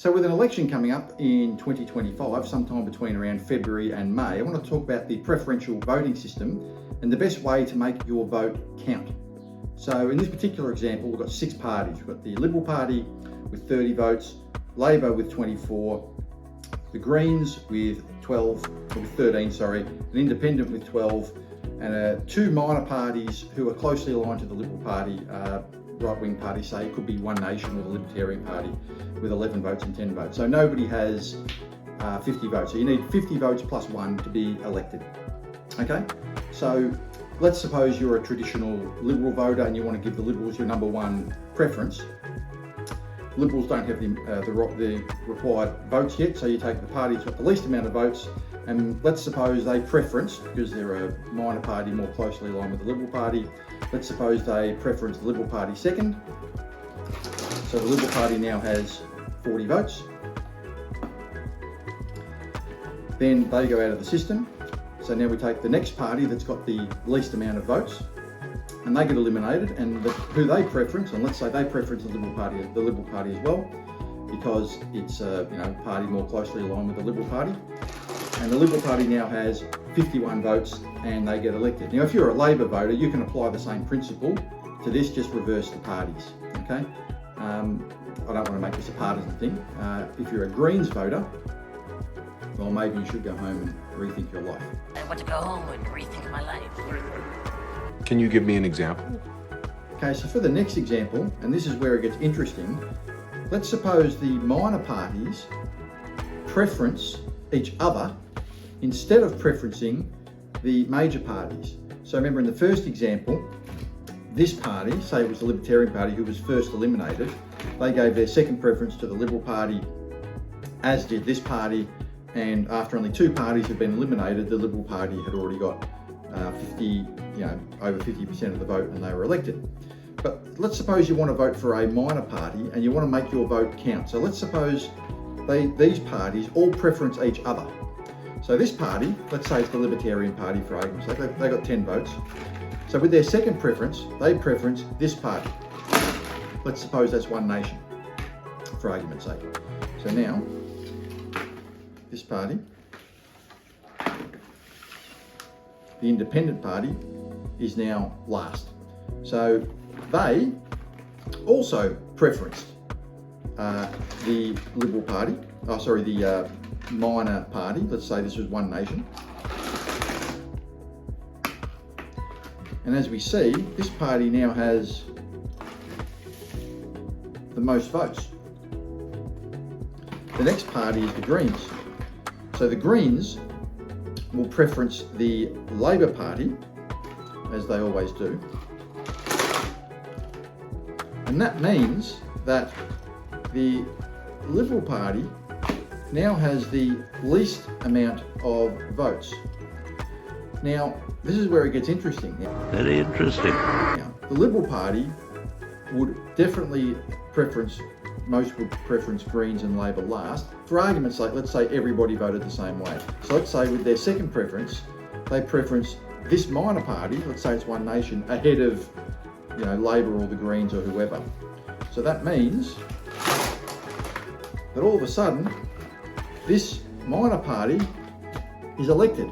So with an election coming up in 2025, sometime between around February and May, I want to talk about the preferential voting system and the best way to make your vote count. So in this particular example, we've got 6 parties. We've got the Liberal Party with 30 votes, Labor with 24, the Greens with 13, an Independent with 12, and 2 minor parties who are closely aligned to the Liberal Party, right-wing party, say it could be One Nation or the Libertarian Party with 11 votes and 10 votes. So nobody has 50 votes. So you need 50 votes plus 1 to be elected. Okay, so let's suppose you're a traditional Liberal voter and you want to give the Liberals your #1 preference. Liberals don't have the required votes yet, so you take the party that's got the least amount of votes, and let's suppose they preference, because they're a minor party more closely aligned with the Liberal Party, let's suppose they preference the Liberal Party second. So the Liberal Party now has 40 votes. Then they go out of the system. So now we take the next party that's got the least amount of votes, and they get eliminated, and who they preference, and let's say they preference the Liberal Party as well, because it's a party more closely aligned with the Liberal Party. And the Liberal Party now has 51 votes and they get elected. Now, if you're a Labor voter, you can apply the same principle to this, just reverse the parties, okay? I don't want to make this a partisan thing. If you're a Greens voter, well, maybe you should go home and rethink your life. I want to go home and rethink my life. Can you give me an example? Okay, so for the next example, and this is where it gets interesting, let's suppose the minor parties preference each other instead of preferencing the major parties. So remember, in the first example, this party, say it was the Libertarian Party who was first eliminated, they gave their second preference to the Liberal Party, as did this party, and after only 2 parties had been eliminated, the Liberal Party had already got over 50% of the vote and they were elected. But let's suppose you want to vote for a minor party and you want to make your vote count. So let's suppose these parties all preference each other. So this party, let's say it's the Libertarian Party for argument's sake, they got 10 votes. So with their second preference, they preference this party. Let's suppose that's One Nation, for argument's sake. So now, this party, the Independent Party, is now last. So they also preferenced the Liberal Party, the minor party, let's say this was One Nation. And as we see, this party now has the most votes. The next party is the Greens. So the Greens will preference the Labor Party, as they always do. And that means that the Liberal Party now has the least amount of votes. Now, this is where it gets interesting. Very interesting. Now, the Liberal Party would definitely most would preference Greens and Labor last. For argument's sake, let's say everybody voted the same way. So let's say with their second preference, they preference this minor party, let's say it's One Nation, ahead of Labor or the Greens or whoever. So that means that all of a sudden, this minor party is elected.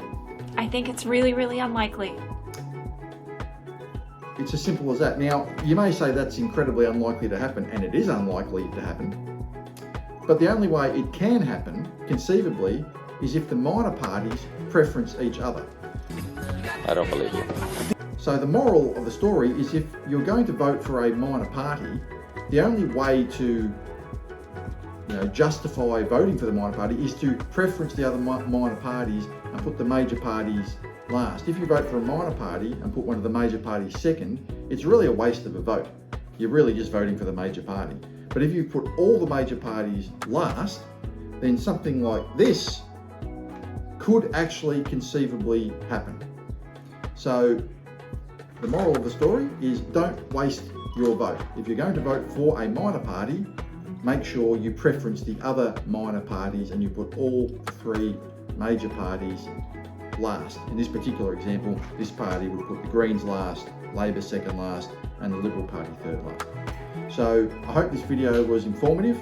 I think it's really, really unlikely. It's as simple as that. Now, you may say that's incredibly unlikely to happen, and it is unlikely to happen. But the only way it can happen, conceivably, is if the minor parties preference each other. I don't believe you. So the moral of the story is, if you're going to vote for a minor party, the only way to justify voting for the minor party is to preference the other minor parties and put the major parties last. If you vote for a minor party and put one of the major parties second, it's really a waste of a vote. You're really just voting for the major party. But if you put all the major parties last, then something like this could actually conceivably happen. So the moral of the story is, don't waste your vote. If you're going to vote for a minor party, make sure you preference the other minor parties and you put all 3 major parties last. In this particular example, this party would put the Greens last, Labor second last, and the Liberal Party third last. So I hope this video was informative.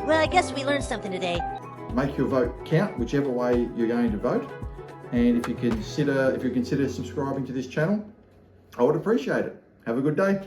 Well, I guess we learned something today. Make your vote count, whichever way you're going to vote. And if you consider subscribing to this channel, I would appreciate it. Have a good day.